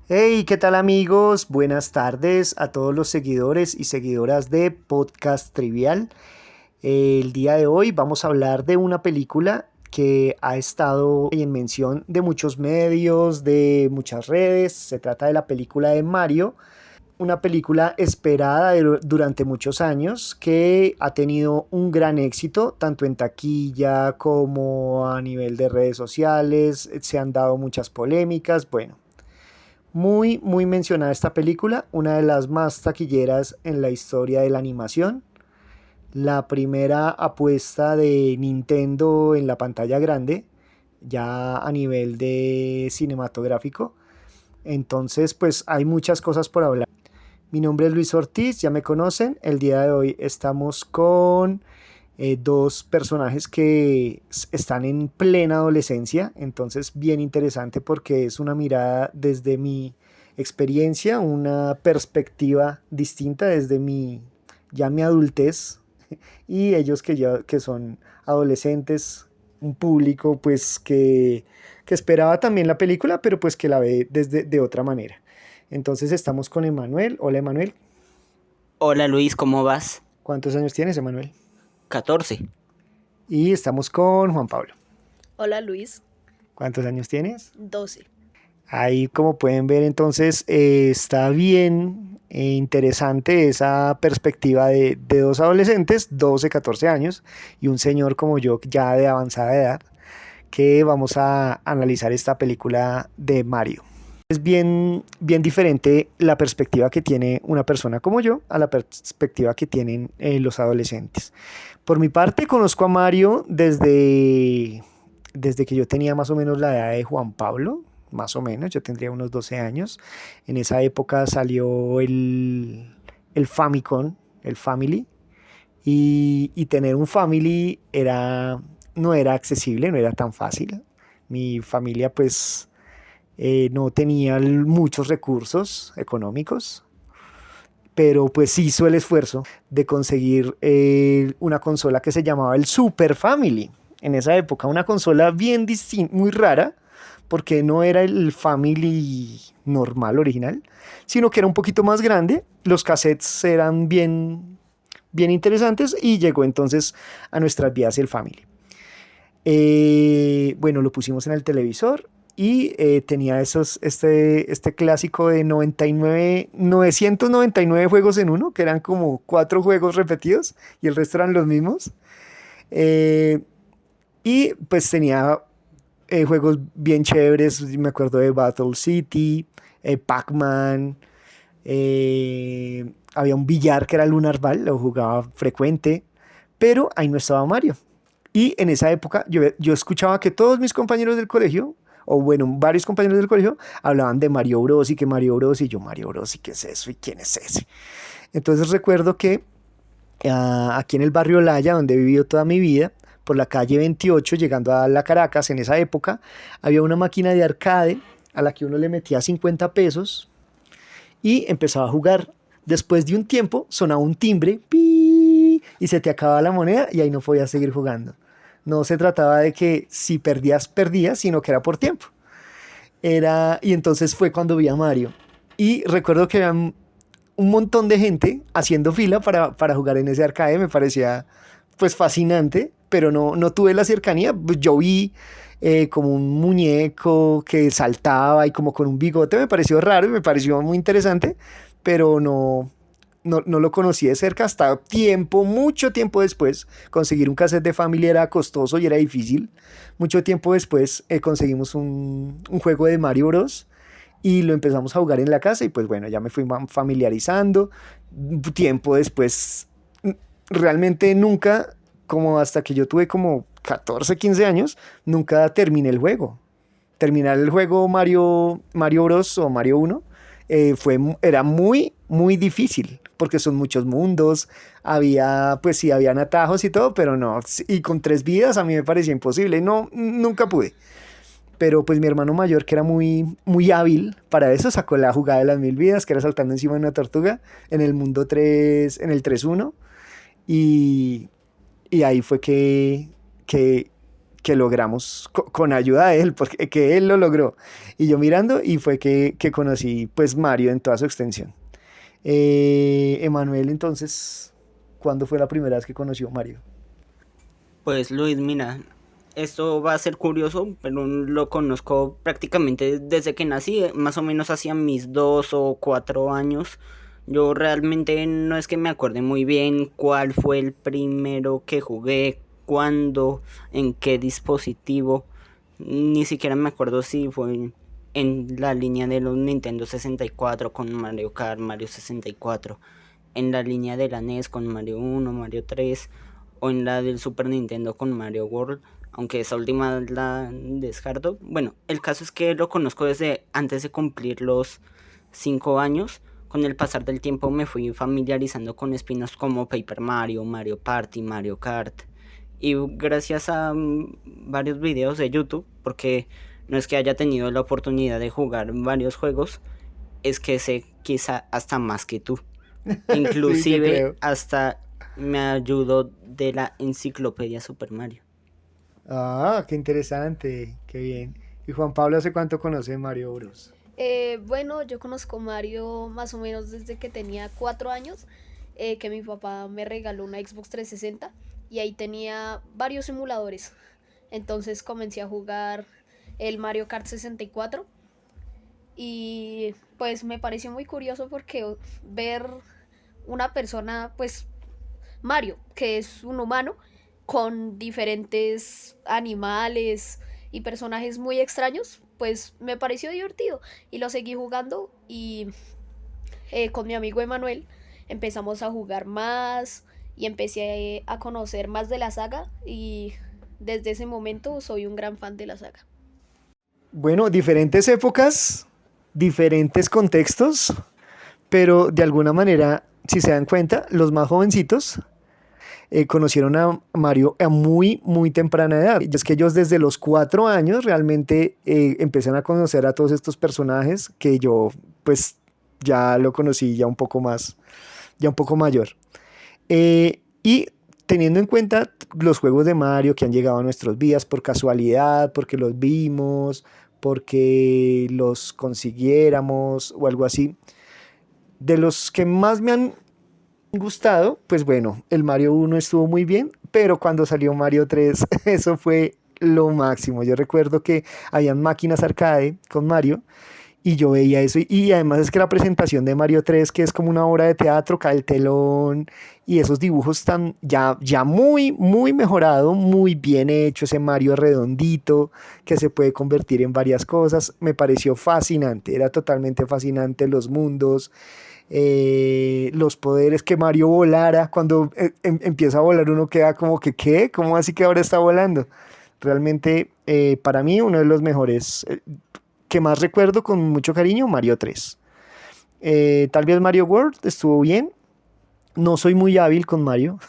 Hey, ¿qué tal amigos? Buenas tardes a todos los seguidores y seguidoras de Podcast Trivial. El día de hoy vamos a hablar de una película que ha estado en mención de muchos medios, de muchas redes. Se trata de la película de Mario, una película esperada durante muchos años que ha tenido un gran éxito tanto en taquilla como a nivel de redes sociales. Se han dado muchas polémicas. Bueno, muy mencionada esta película, una de las más taquilleras en la historia de la animación, la primera apuesta de Nintendo en la pantalla grande, ya a nivel de cinematográfico. Entonces, pues hay muchas cosas por hablar. Mi nombre es Luis Ortiz, ya me conocen. El día de hoy estamos con dos personajes que están en plena adolescencia, entonces bien interesante porque es una mirada desde mi experiencia, una perspectiva distinta desde mi adultez, y ellos que son adolescentes, un público pues que esperaba también la película, pero pues que la ve desde de otra manera. Entonces estamos con Emanuel. Hola Emanuel, Hola Luis, ¿cómo vas? ¿cuántos años tienes Emanuel? 14. Y estamos con Juan Pablo. Hola Luis, ¿Cuántos años tienes? 12. Ahí, como pueden ver, entonces está bien interesante esa perspectiva de dos adolescentes, 12, 14 años, y un señor como yo, ya de avanzada edad, que vamos a analizar esta película de Mario. Es bien diferente la perspectiva que tiene una persona como yo a la perspectiva que tienen los adolescentes. Por mi parte, conozco a Mario desde que yo tenía más o menos la edad de Juan Pablo, más o menos, yo tendría unos 12 años. En esa época salió el Famicom, el Family, y tener un Family no era accesible, no era tan fácil. Mi familia pues no tenía muchos recursos económicos, pero pues hizo el esfuerzo de conseguir una consola que se llamaba el Super Family. En esa época, una consola bien distinta, muy rara, porque no era el Family normal, original, sino que era un poquito más grande. Los cassettes eran bien interesantes y llegó entonces a nuestras vidas el Family. Bueno, lo pusimos en el televisor y tenía este clásico de 999 juegos en uno, que eran como cuatro juegos repetidos y el resto eran los mismos. Eh, y pues tenía juegos bien chéveres, me acuerdo de Battle City, Pac-Man, había un billar que era Lunar Ball, lo jugaba frecuente, pero ahí no estaba Mario. Y en esa época yo escuchaba que todos mis compañeros del colegio, o bueno, varios compañeros del colegio, hablaban de Mario Bros. Y que Mario Bros. Y yo, Mario Bros. ¿Y qué es eso? ¿Y quién es ese? Entonces recuerdo que aquí en el barrio Laya, donde he vivido toda mi vida, por la calle 28, llegando a la Caracas, en esa época, había una máquina de arcade a la que uno le metía 50 pesos y empezaba a jugar. Después de un tiempo sonaba un timbre ¡pi! Y se te acababa la moneda y ahí no podías seguir jugando. No se trataba de que si perdías, perdías, sino que era por tiempo. Y entonces fue cuando vi a Mario. Y recuerdo que había un montón de gente haciendo fila para jugar en ese arcade. Me parecía pues fascinante, pero no tuve la cercanía. Pues yo vi como un muñeco que saltaba y como con un bigote. Me pareció raro y me pareció muy interesante, pero no lo conocí de cerca hasta mucho tiempo después. Conseguir un cassette de Family era costoso y era difícil. Mucho tiempo después conseguimos un juego de Mario Bros. Y lo empezamos a jugar en la casa y pues bueno, ya me fui familiarizando. Tiempo después, realmente nunca, como hasta que yo tuve como 14 15 años, nunca terminé el juego. Terminar el juego Mario Bros. O Mario 1 era muy difícil, porque son muchos mundos, pues sí, habían atajos y todo, pero no, y con 3 vidas a mí me parecía imposible, no, nunca pude. Pero pues mi hermano mayor, que era muy hábil para eso, sacó la jugada de las 1000 vidas, que era saltando encima de una tortuga, en el mundo 3 en el 3-1, y ahí fue que que logramos con ayuda de él, porque que él lo logró. Y yo mirando y fue que conocí pues Mario en toda su extensión. Emanuel, entonces, ¿cuándo fue la primera vez que conoció Mario? Pues Luis, mira, esto va a ser curioso, pero lo conozco prácticamente desde que nací, más o menos hacía mis 2 o 4 años. Yo realmente no es que me acuerde muy bien cuál fue el primero que jugué, cuándo, en qué dispositivo. Ni siquiera me acuerdo si fue en la línea de los Nintendo 64 con Mario Kart, Mario 64, en la línea de la NES con Mario 1, Mario 3, o en la del Super Nintendo con Mario World, aunque esa última la descarto. Bueno, el caso es que lo conozco desde antes de cumplir los 5 años. Con el pasar del tiempo me fui familiarizando con espinos como Paper Mario, Mario Party, Mario Kart. Y gracias a varios videos de YouTube, porque no es que haya tenido la oportunidad de jugar varios juegos, es que sé quizá hasta más que tú. Sí, te Inclusive creo. hasta me ayudó de la enciclopedia Super Mario. Ah, qué interesante, qué bien. ¿Y Juan Pablo hace cuánto conoce Mario Bros? Bueno, yo conozco a Mario más o menos desde que tenía 4 años, que mi papá me regaló una Xbox 360 y ahí tenía varios simuladores. Entonces comencé a jugar el Mario Kart 64 y pues me pareció muy curioso porque ver una persona, pues Mario, que es un humano, con diferentes animales y personajes muy extraños, pues me pareció divertido y lo seguí jugando y con mi amigo Emanuel empezamos a jugar más y empecé a conocer más de la saga y desde ese momento soy un gran fan de la saga. Bueno, diferentes épocas, diferentes contextos, pero de alguna manera, si se dan cuenta, los más jovencitos conocieron a Mario a muy, muy temprana edad. Y es que ellos desde los 4 años realmente empiezan a conocer a todos estos personajes que yo pues ya lo conocí ya un poco más, ya un poco mayor. Y teniendo en cuenta los juegos de Mario que han llegado a nuestros vidas por casualidad, porque los vimos, porque los consiguiéramos o algo así, de los que más me han gustado, pues bueno, el Mario 1 estuvo muy bien, pero cuando salió Mario 3, eso fue lo máximo. Yo recuerdo que habían máquinas arcade con Mario y yo veía eso y además es que la presentación de Mario 3, que es como una obra de teatro, cae el telón y esos dibujos tan ya muy, muy mejorado, muy bien hecho, ese Mario redondito que se puede convertir en varias cosas, me pareció fascinante, era totalmente fascinante los mundos, los poderes, que Mario volara, cuando empieza a volar uno queda como que, ¿qué? ¿Cómo así que ahora está volando? Realmente, para mí, uno de los mejores que más recuerdo con mucho cariño, Mario 3. Tal vez Mario World estuvo bien. No soy muy hábil con Mario,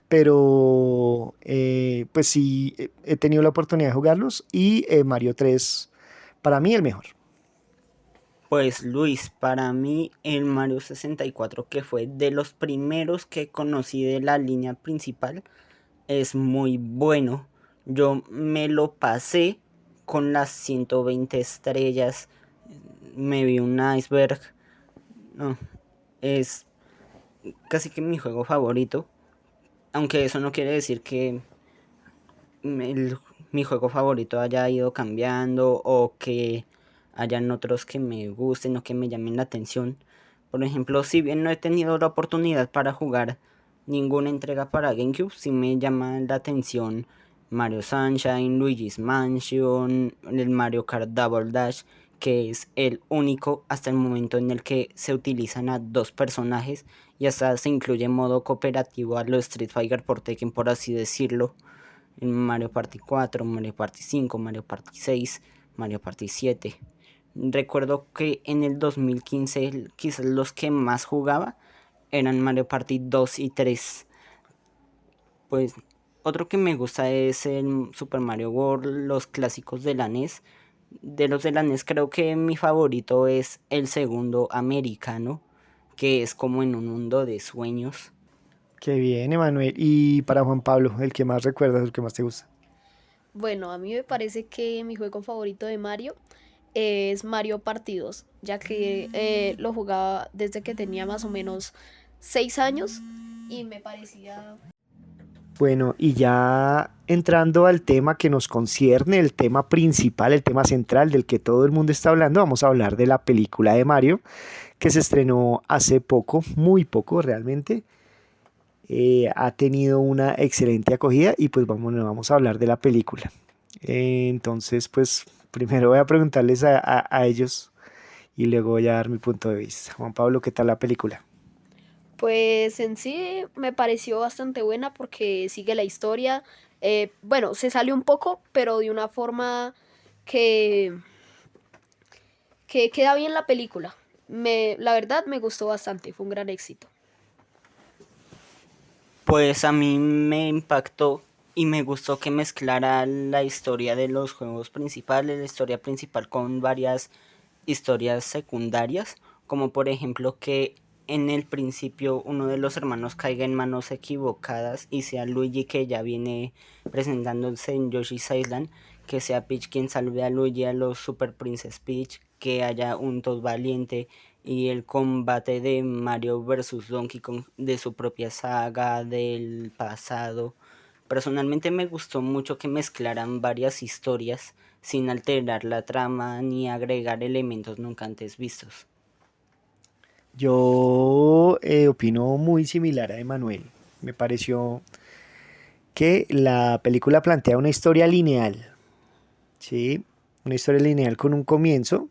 pero pues sí he tenido la oportunidad de jugarlos y Mario 3 para mí el mejor. Pues Luis, para mí el Mario 64, que fue de los primeros que conocí de la línea principal, es muy bueno. Yo me lo pasé con las 120 estrellas, me vi un iceberg. No, es casi que mi juego favorito, aunque eso no quiere decir que el- mi juego favorito haya ido cambiando o que hayan otros que me gusten o que me llamen la atención. Por ejemplo, si bien no he tenido la oportunidad para jugar ninguna entrega para GameCube, sí me llama la atención Mario Sunshine, Luigi's Mansion, el Mario Kart Double Dash, que es el único hasta el momento en el que se utilizan a dos personajes y hasta se incluye modo cooperativo a lo Street Fighter por Tekken, por así decirlo, en Mario Party 4, Mario Party 5, Mario Party 6, Mario Party 7. Recuerdo que en el 2015 quizás los que más jugaba eran Mario Party 2 y 3. Pues otro que me gusta es el Super Mario World, los clásicos de la NES. De los de la NES creo que mi favorito es el segundo americano, que es como en un mundo de sueños. Qué bien, Emanuel. Y para Juan Pablo, el que más recuerdas, el que más te gusta. Bueno, a mí me parece que mi juego favorito de Mario es Mario Party 2, ya que lo jugaba desde que tenía más o menos 6 años y me parecía... Bueno, y ya entrando al tema que nos concierne, el tema principal, el tema central del que todo el mundo está hablando, vamos a hablar de la película de Mario, que se estrenó hace poco, muy poco realmente. Ha tenido una excelente acogida y pues vamos a hablar de la película. Entonces, pues primero voy a preguntarles a ellos y luego voy a dar mi punto de vista. Juan Pablo, ¿qué tal la película? Pues en sí me pareció bastante buena porque sigue la historia. Bueno, se sale un poco, pero de una forma que, que queda bien la película. La verdad me gustó bastante, fue un gran éxito. Pues a mí me impactó y me gustó que mezclara la historia de los juegos principales, la historia principal con varias historias secundarias, como por ejemplo que en el principio uno de los hermanos caiga en manos equivocadas y sea Luigi, que ya viene presentándose en Yoshi's Island, que sea Peach quien salve a Luigi, a los Super Princess Peach, que haya un Toad valiente y el combate de Mario versus Donkey Kong de su propia saga del pasado. Personalmente me gustó mucho que mezclaran varias historias sin alterar la trama ni agregar elementos nunca antes vistos. Yo opino muy similar a Emanuel. Me pareció que la película plantea una historia lineal, ¿sí? Una historia lineal con un comienzo,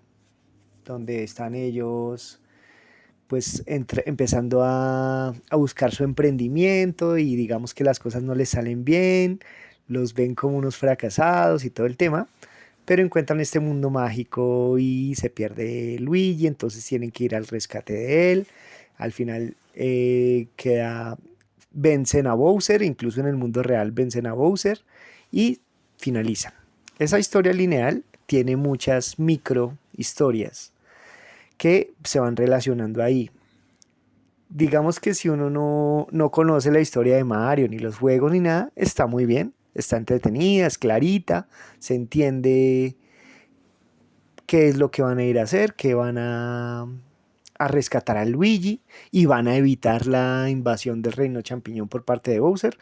donde están ellos pues empezando a buscar su emprendimiento y digamos que las cosas no les salen bien, los ven como unos fracasados y todo el tema, pero encuentran este mundo mágico y se pierde Luigi, entonces tienen que ir al rescate de él. Al final vencen a Bowser, incluso en el mundo real vencen a Bowser y finalizan. Esa historia lineal tiene muchas micro historias que se van relacionando ahí. Digamos que si uno no conoce la historia de Mario, ni los juegos, ni nada, está muy bien, está entretenida, es clarita, se entiende qué es lo que van a ir a hacer, que van a rescatar a Luigi y van a evitar la invasión del reino champiñón por parte de Bowser.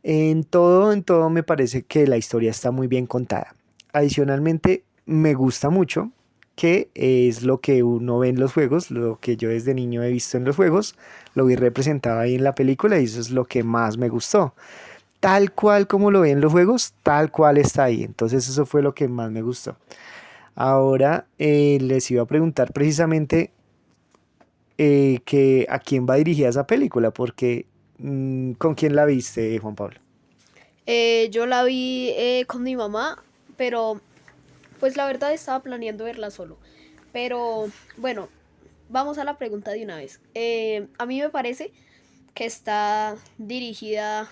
En todo me parece que la historia está muy bien contada. Adicionalmente, me gusta mucho que es lo que uno ve en los juegos, lo que yo desde niño he visto en los juegos, lo vi representado ahí en la película y eso es lo que más me gustó. Tal cual como lo ve en los juegos, tal cual está ahí. Entonces eso fue lo que más me gustó. Ahora les iba a preguntar precisamente que a quién va dirigida esa película, porque ¿con quién la viste, Juan Pablo? Yo la vi con mi mamá, pero pues la verdad estaba planeando verla solo. Pero bueno, vamos a la pregunta de una vez. A mí me parece que está dirigida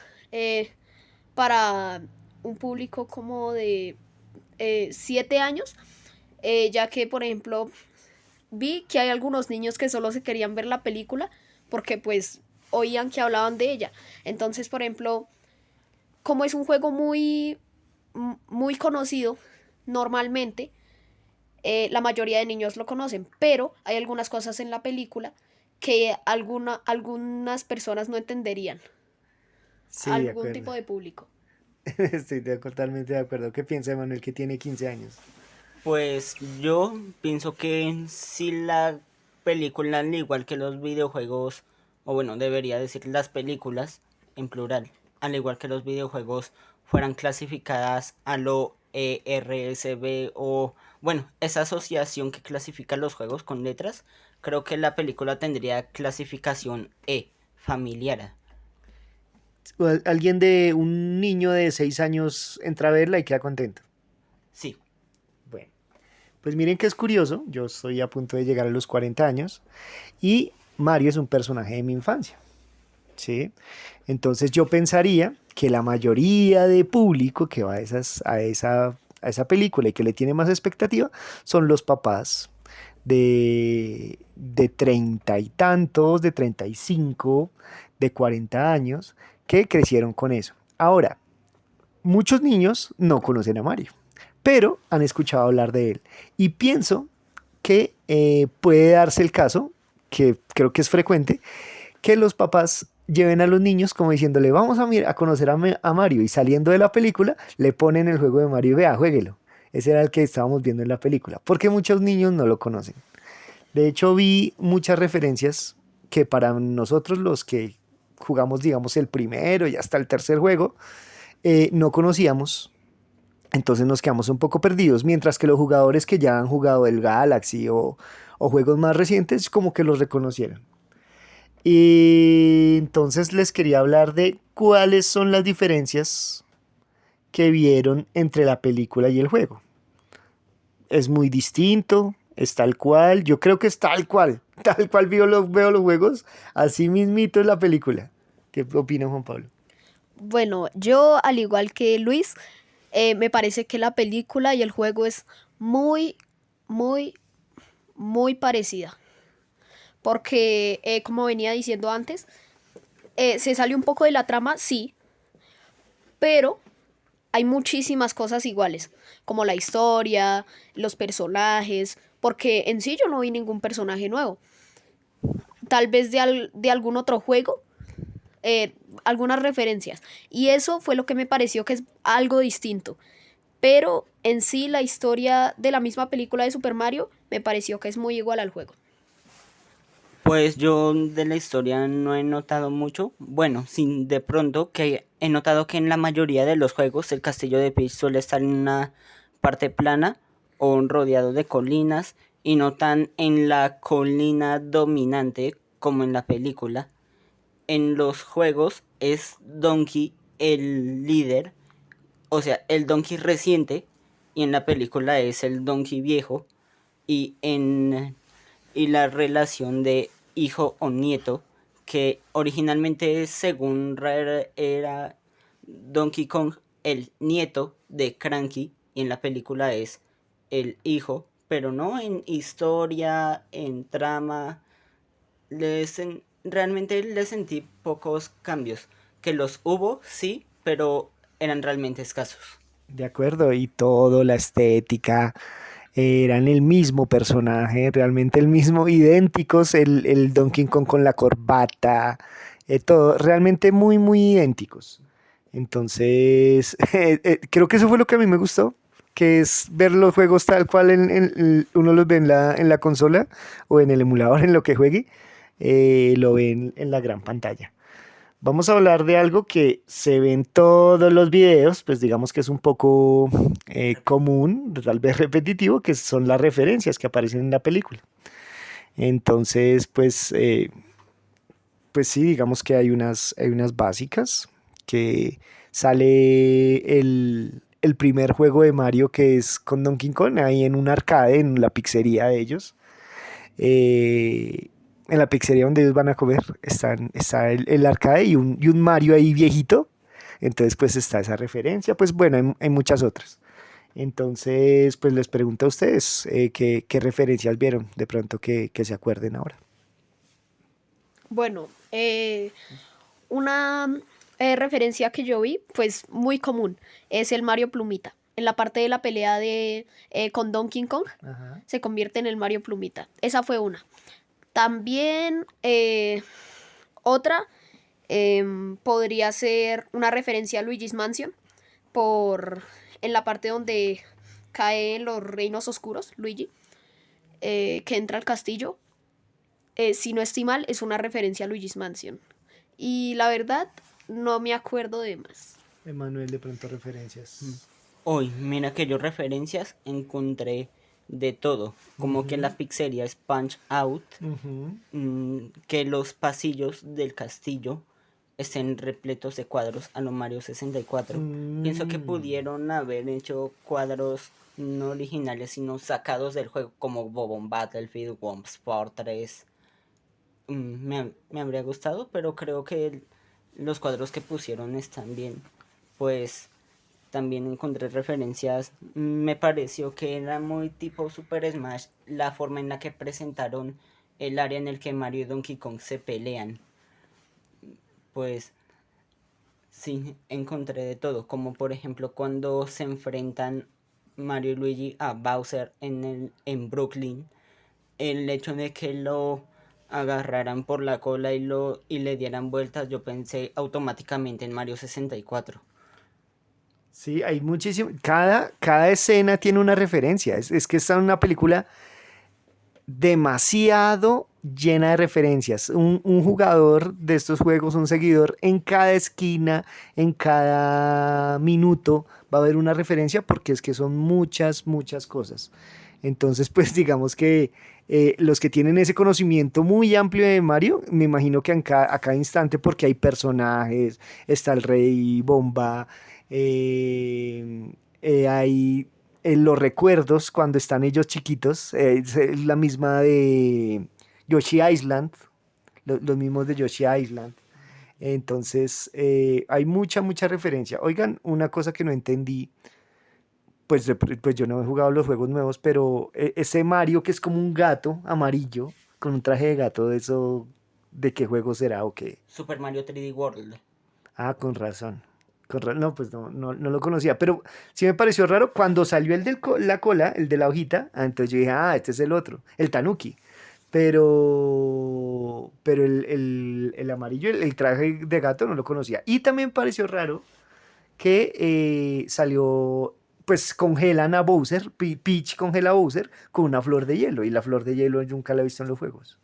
para un público como de 7 años, ya que por ejemplo vi que hay algunos niños que solo se querían ver la película porque pues oían que hablaban de ella. Entonces, por ejemplo, como es un juego muy conocido, normalmente la mayoría de niños lo conocen, pero hay algunas cosas en la película que algunas personas no entenderían, Sí, de algún acuerdo. tipo de público. Estoy totalmente de acuerdo. ¿Qué piensa Manuel que tiene 15 años? Pues yo pienso que si la película, al igual que los videojuegos, o bueno, debería decir las películas en plural, al igual que los videojuegos, fueran clasificadas a lo ERSB o, bueno, esa asociación que clasifica los juegos con letras, creo que la película tendría clasificación E, familiar. Alguien de un niño de 6 años entra a verla y queda contento. Sí. Bueno, pues miren que es curioso. Yo estoy a punto de llegar a los 40 años y Mario es un personaje de mi infancia. ¿Sí? Entonces yo pensaría que la mayoría de público que va a esa película y que le tiene más expectativa son los papás de 30 y tantos, de 35, de 40 años, que crecieron con eso. Ahora, muchos niños no conocen a Mario, pero han escuchado hablar de él. Y pienso que puede darse el caso, que creo que es frecuente, que los papás lleven a los niños como diciéndole, vamos a conocer a Mario, y saliendo de la película le ponen el juego de Mario y vea, juéguelo. Ese era el que estábamos viendo en la película, porque muchos niños no lo conocen. De hecho, vi muchas referencias que para nosotros los que jugamos, digamos, el primero y hasta el tercer juego, no conocíamos. Entonces nos quedamos un poco perdidos, mientras que los jugadores que ya han jugado el Galaxy o juegos más recientes, como que los reconocieron. Y entonces les quería hablar de cuáles son las diferencias que vieron entre la película y el juego. Es muy distinto, es tal cual, yo creo que es tal cual veo los juegos, así mismito es la película. ¿Qué opina Juan Pablo? Bueno, yo al igual que Luis, me parece que la película y el juego es muy, muy, muy parecida. Porque, como venía diciendo antes, se sale un poco de la trama, sí, pero hay muchísimas cosas iguales, como la historia, los personajes, porque en sí yo no vi ningún personaje nuevo. Tal vez de algún otro juego, algunas referencias. Y eso fue lo que me pareció que es algo distinto. Pero en sí la historia de la misma película de Super Mario me pareció que es muy igual al juego. Pues yo de la historia no he notado mucho. Bueno, sí, de pronto que he notado que en la mayoría de los juegos el castillo de Peach suele estar en una parte plana o rodeado de colinas y no tan en la colina dominante como en la película. En los juegos es Donkey el líder, o sea, el Donkey reciente, y en la película es el Donkey viejo, y en y la relación de hijo o nieto, que originalmente según Rare era Donkey Kong el nieto de Cranky, y en la película es el hijo, pero no en historia, en trama, realmente le sentí pocos cambios, que los hubo, sí, pero eran realmente escasos. De acuerdo, y todo, la estética, eran el mismo personaje, realmente el mismo, idénticos, el Donkey Kong con la corbata, todo, realmente muy, muy idénticos. Entonces, creo que eso fue lo que a mí me gustó, que es ver los juegos tal cual uno los ve en la consola o en el emulador, en lo que juegue, lo ven en la gran pantalla. Vamos a hablar de algo que se ve en todos los videos, pues digamos que es un poco común, tal vez repetitivo, que son las referencias que aparecen en la película. Entonces, pues sí, digamos que hay unas básicas, que sale el primer juego de Mario que es con Donkey Kong, ahí en un arcade, en la pizzería de ellos. En la pizzería donde ellos van a comer está el arcade y un Mario ahí viejito. Entonces, pues está esa referencia. Pues bueno, hay muchas otras. Entonces, pues les pregunto a ustedes qué referencias vieron de pronto que se acuerden ahora. Bueno, una referencia que yo vi, pues muy común, es el Mario Plumita. En la parte de la pelea con Donkey Kong, Ajá. se convierte en el Mario Plumita. Esa fue una. También otra podría ser una referencia a Luigi's Mansion por en la parte donde caen los reinos oscuros, Luigi, que entra al castillo. Si no estoy mal, es una referencia a Luigi's Mansion. Y la verdad, no me acuerdo de más. Emanuel, de pronto referencias. Hoy, mira que yo referencias encontré de todo, como que la Ujú, pizzería es Punch Out, ujú. que los pasillos del castillo estén repletos de cuadros a lo Mario 64. Pienso que Mm. pudieron haber hecho cuadros no originales, sino sacados del juego, como Bobon Battlefield, Womps Fortress. Me habría gustado, pero creo que los cuadros que pusieron están bien. Pues también encontré referencias. Me pareció que era muy tipo Super Smash la forma en la que presentaron el área en el que Mario y Donkey Kong se pelean. Pues Sí, encontré de todo, como por ejemplo cuando se enfrentan Mario y Luigi a Bowser en Brooklyn, el hecho de que lo agarraran por la cola y le dieran vueltas, yo pensé automáticamente en Mario 64. Sí, hay muchísimo. Cada escena tiene una referencia. Es que está en una película demasiado llena de referencias. Un jugador de estos juegos, un seguidor, en cada esquina, en cada minuto, va a haber una referencia porque es que son muchas, muchas cosas. Entonces, pues digamos que los que tienen ese conocimiento muy amplio de Mario, me imagino que a cada instante, porque hay personajes, está el Rey Bomba, hay los recuerdos cuando están ellos chiquitos, es la misma de Yoshi Island, los mismos de Yoshi Island. Entonces, hay mucha, mucha referencia. Oigan, una cosa que no entendí, pues, pues yo no he jugado los juegos nuevos, pero ese Mario que es como un gato amarillo, con un traje de gato, ¿eso de qué juego será o qué? Super Mario 3D World. Ah, con razón. No, pues no lo conocía, pero sí me pareció raro cuando salió el de la cola, el de la hojita, entonces yo dije, ah, este es el otro, el Tanuki. Pero el amarillo, el traje de gato no lo conocía. Y también pareció raro que salió, pues congelan a Bowser, Peach congela a Bowser con una flor de hielo, y la flor de hielo yo nunca la he visto en los juegos.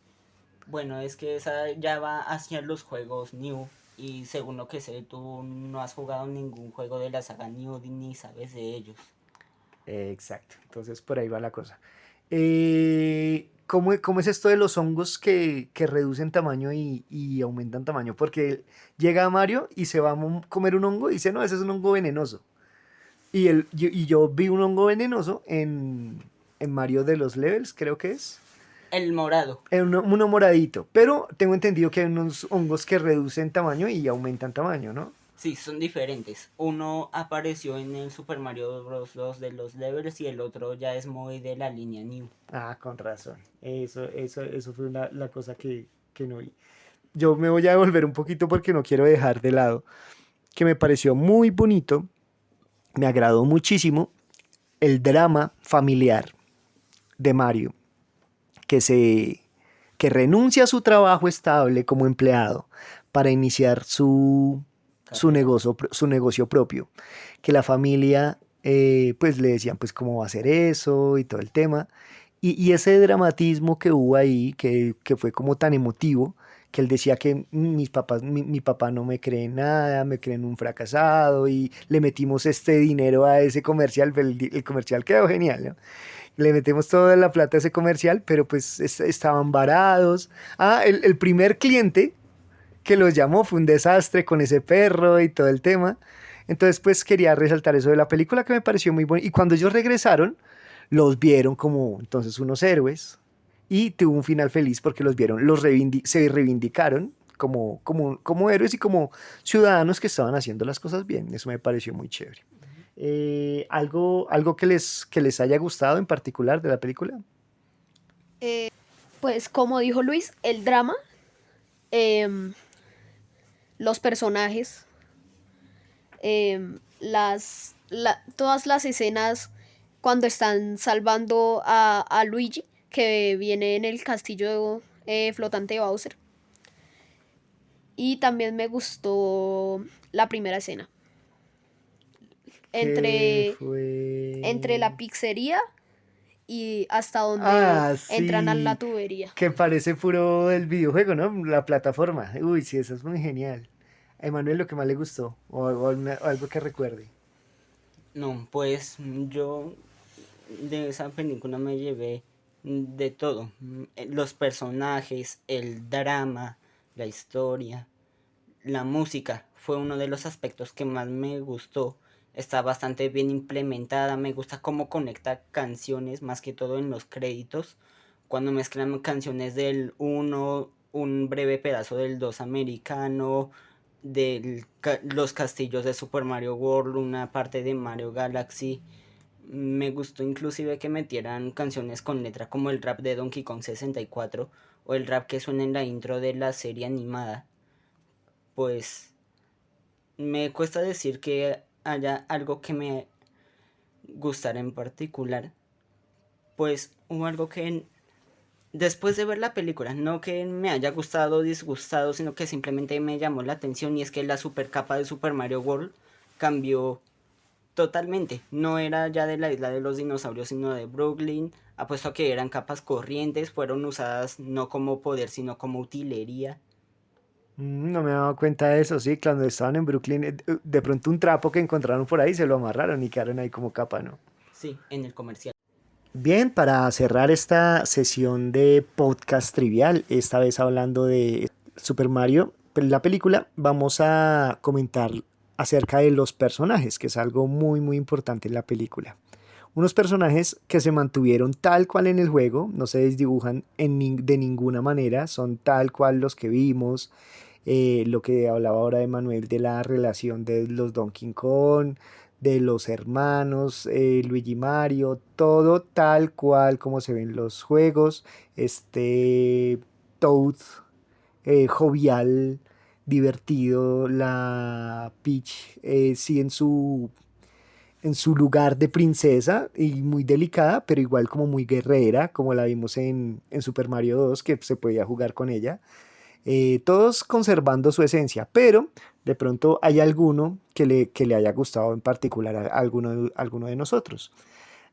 Bueno, es que esa ya va hacia los juegos New. Y según lo que sé, tú no has jugado ningún juego de la saga New ni sabes de ellos. Exacto, entonces por ahí va la cosa. ¿Cómo es esto de los hongos que reducen tamaño y aumentan tamaño? Porque llega Mario y se va a comer un hongo y dice, no, ese es un hongo venenoso. Y yo vi un hongo venenoso en Mario de los Levels, creo que es. El morado. Uno moradito. Pero tengo entendido que hay unos hongos que reducen tamaño y aumentan tamaño, ¿no? Sí, son diferentes. Uno apareció en el Super Mario Bros. 2 de los levels y el otro ya es muy de la línea New. Ah, con razón. Eso fue la cosa que no vi. Yo me voy a devolver un poquito porque no quiero dejar de lado que me pareció muy bonito, me agradó muchísimo el drama familiar de Mario, que se que renuncia a su trabajo estable como empleado para iniciar Carrera. su negocio propio, que la familia pues le decían pues cómo va a hacer eso y todo el tema, y ese dramatismo que hubo ahí, que fue como tan emotivo, que él decía que mi papá no me cree en nada, me creen un fracasado y le metimos este dinero a ese comercial, el comercial quedó genial, ¿no? Le metemos toda la plata a ese comercial, pero pues estaban varados. Ah, el primer cliente que los llamó fue un desastre con ese perro y todo el tema. Entonces, pues quería resaltar eso de la película que me pareció muy bueno. Y cuando ellos regresaron, los vieron como entonces unos héroes y tuvo un final feliz porque los vieron, se reivindicaron como héroes y como ciudadanos que estaban haciendo las cosas bien. Eso me pareció muy chévere. ¿Algo que les haya gustado en particular de la película? Pues como dijo Luis, el drama, em, los personajes, todas las escenas cuando están salvando a Luigi, que viene en el castillo flotante de Bowser. Y también me gustó la primera escena, Que entre la fue... pizzería y hasta donde Ah, entran a la sí, tubería. que parece puro el videojuego, ¿no? La plataforma. Uy, sí, eso es muy genial. A Emanuel lo que más le gustó, o algo que recuerde. No, pues yo de esa película me llevé de todo. Los personajes, el drama, la historia, la música fue uno de los aspectos que más me gustó. Está bastante bien implementada. Me gusta cómo conecta canciones, más que todo en los créditos. Cuando mezclan canciones del uno, un breve pedazo del 2 americano, los castillos de Super Mario World, una parte de Mario Galaxy. Me gustó inclusive que metieran canciones con letra como el rap de Donkey Kong 64 o el rap que suena en la intro de la serie animada. Pues Me cuesta decir que haya algo que me gustara en particular, pues hubo algo que después de ver la película, no que me haya gustado o disgustado, sino que simplemente me llamó la atención y es que la super capa de Super Mario World cambió totalmente. No era ya de la isla de los dinosaurios, sino de Brooklyn. Apuesto a que eran capas corrientes, fueron usadas no como poder, sino como utilería. No me daba cuenta de eso, sí, cuando estaban en Brooklyn, de pronto un trapo que encontraron por ahí se lo amarraron y quedaron ahí como capa, ¿no? Sí, en el comercial. Bien, para cerrar esta sesión de podcast trivial, esta vez hablando de Super Mario, la película, vamos a comentar acerca de los personajes, que es algo muy, muy importante en la película. Unos personajes que se mantuvieron tal cual en el juego, no se desdibujan de ninguna manera, son tal cual los que vimos. Lo que hablaba ahora de Manuel de la relación de los Donkey Kong, de los hermanos, Luigi y Mario, todo tal cual como se ven los juegos. Este Toad, jovial, divertido, la Peach, sí en su lugar de princesa y muy delicada, pero igual como muy guerrera, como la vimos en Super Mario 2, que se podía jugar con ella. Todos conservando su esencia, pero de pronto hay alguno que le haya gustado en particular a alguno de nosotros.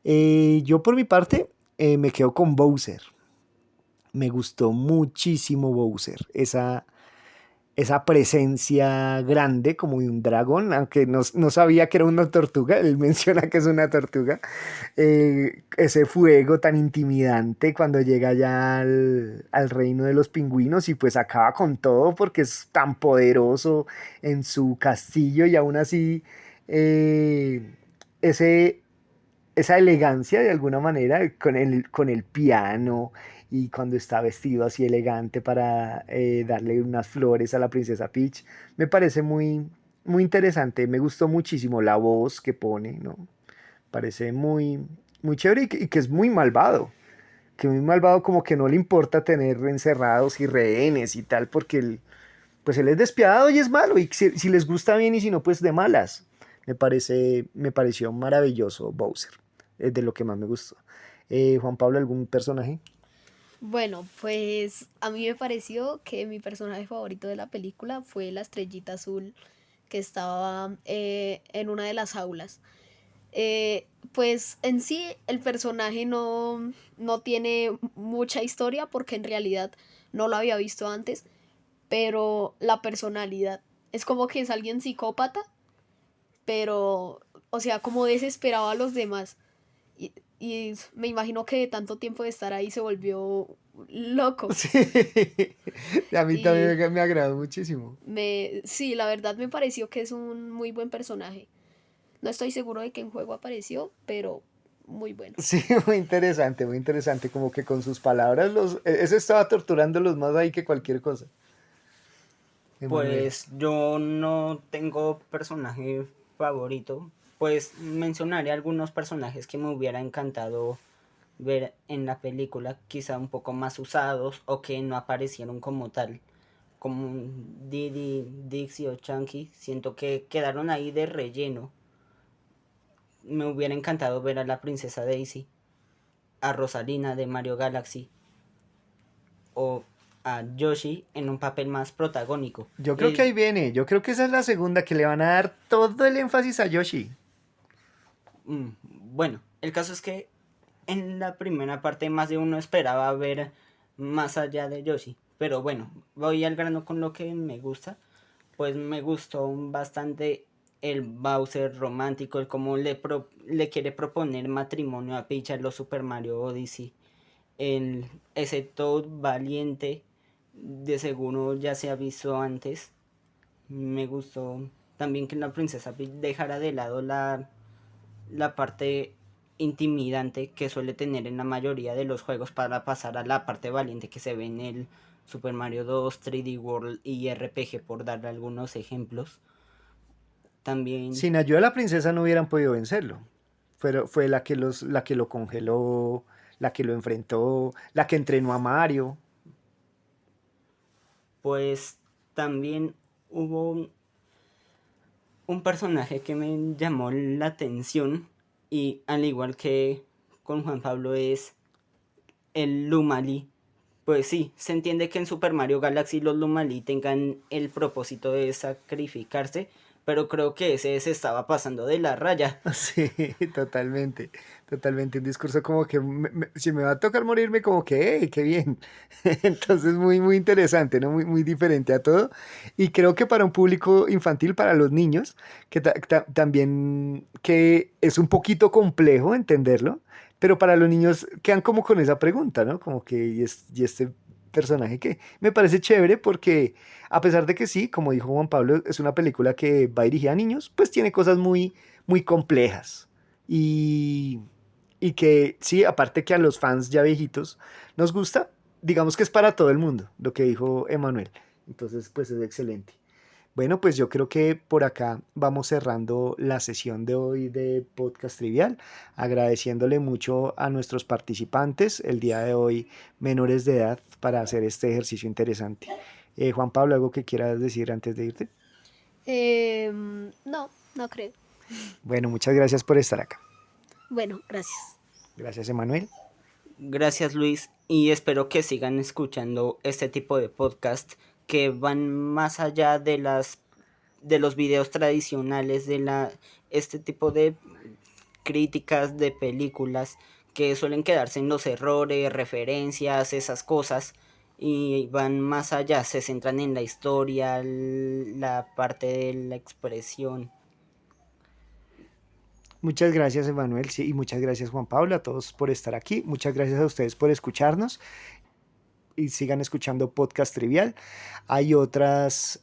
Yo por mi parte me quedo con Bowser. Me gustó muchísimo Bowser. Esa presencia grande como de un dragón, aunque no sabía que era una tortuga, él menciona que es una tortuga. Ese fuego tan intimidante cuando llega ya al reino de los pingüinos y pues acaba con todo porque es tan poderoso en su castillo y aún así eh, ese, esa elegancia de alguna manera con el piano y cuando está vestido así elegante para darle unas flores a la princesa Peach, me parece muy, muy interesante. Me gustó muchísimo la voz que pone, ¿no? Parece muy, muy chévere y que es muy malvado. Que muy malvado como que no le importa tener encerrados y rehenes y tal, porque pues él es despiadado y es malo. Y si les gusta bien y si no, pues de malas. Me pareció maravilloso Bowser. Es de lo que más me gustó. Juan Pablo, ¿algún personaje? Bueno, pues a mí me pareció que mi personaje favorito de la película fue la estrellita azul que estaba en una de las aulas. Pues en sí el personaje no tiene mucha historia porque en realidad no lo había visto antes, pero la personalidad es como que es alguien psicópata, pero, o sea, como desesperaba a los demás. Y me imagino que de tanto tiempo de estar ahí se volvió loco. Sí, a mí también Y me agradó muchísimo. sí, la verdad me pareció que es un muy buen personaje. No estoy seguro de que en juego apareció, pero muy bueno. Sí, muy interesante, como que con sus palabras ese estaba torturándolos más ahí que cualquier cosa, Emanuel. Pues yo no tengo personaje favorito. Pues mencionaré algunos personajes que me hubiera encantado ver en la película, quizá un poco más usados o que no aparecieron como tal, como Didi, Dixie o Chunky. Siento que quedaron ahí de relleno. Me hubiera encantado ver a la princesa Daisy, a Rosalina de Mario Galaxy o a Yoshi en un papel más protagónico. Yo creo que ahí viene, yo creo que esa es la segunda, que le van a dar todo el énfasis a Yoshi. Bueno, el caso es que en la primera parte más de uno esperaba ver más allá de Yoshi. Pero bueno, voy al grano con lo que me gusta. Pues me gustó bastante el Bowser romántico, el cómo le quiere proponer matrimonio a Peach en los Super Mario Odyssey. Ese Toad valiente, de seguro ya se ha visto antes. Me gustó también que la princesa Peach dejara de lado la parte intimidante que suele tener en la mayoría de los juegos para pasar a la parte valiente que se ve en el Super Mario 2, 3D World y RPG, por darle algunos ejemplos. También, Sin ayuda de la princesa no hubieran podido vencerlo. Fue la que lo congeló, la que lo enfrentó, la que entrenó a Mario. pues, también hubo Un personaje que me llamó la atención y al igual que con Juan Pablo es el Lumali. Pues sí, se entiende que en Super Mario Galaxy los Lumali tengan el propósito de sacrificarse, pero creo que ese se estaba pasando de la raya. Sí, totalmente, totalmente. Un discurso como que si me va a tocar morirme, como que, ¡hey, qué bien! Entonces, muy, muy interesante, ¿no? Muy, muy diferente a todo. Y creo que para un público infantil, para los niños, que también que es un poquito complejo entenderlo, pero para los niños quedan como con esa pregunta, ¿no? Como que, ¿y este personaje qué? Me parece chévere porque a pesar de que sí, como dijo Juan Pablo, es una película que va dirigida a niños, pues tiene cosas muy, muy complejas. Y, y que sí, aparte que a los fans ya viejitos nos gusta, digamos que es para todo el mundo, lo que dijo Emanuel. Entonces, pues es excelente. Bueno, pues yo creo que por acá vamos cerrando la sesión de hoy de Podcast Trivial, agradeciéndole mucho a nuestros participantes el día de hoy, menores de edad, para hacer este ejercicio interesante. Juan Pablo, ¿algo que quieras decir antes de irte? No, no creo. Bueno, muchas gracias por estar acá. Bueno, gracias. Gracias, Emanuel. Gracias Luis y espero que sigan escuchando este tipo de podcast que van más allá de los videos tradicionales este tipo de críticas de películas que suelen quedarse en los errores, referencias, esas cosas y van más allá, se centran en la historia, la parte de la expresión. Muchas gracias, Emanuel, sí, y muchas gracias, Juan Pablo, a todos por estar aquí. Muchas gracias a ustedes por escucharnos y sigan escuchando Podcast Trivial. Hay otras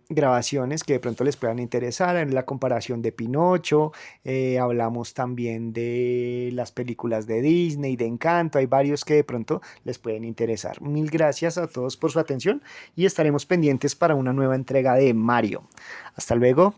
grabaciones que de pronto les puedan interesar en la comparación de Pinocho, hablamos también de las películas de Disney, de Encanto, hay varios que de pronto les pueden interesar. Mil gracias a todos por su atención y estaremos pendientes para una nueva entrega de Mario. Hasta luego.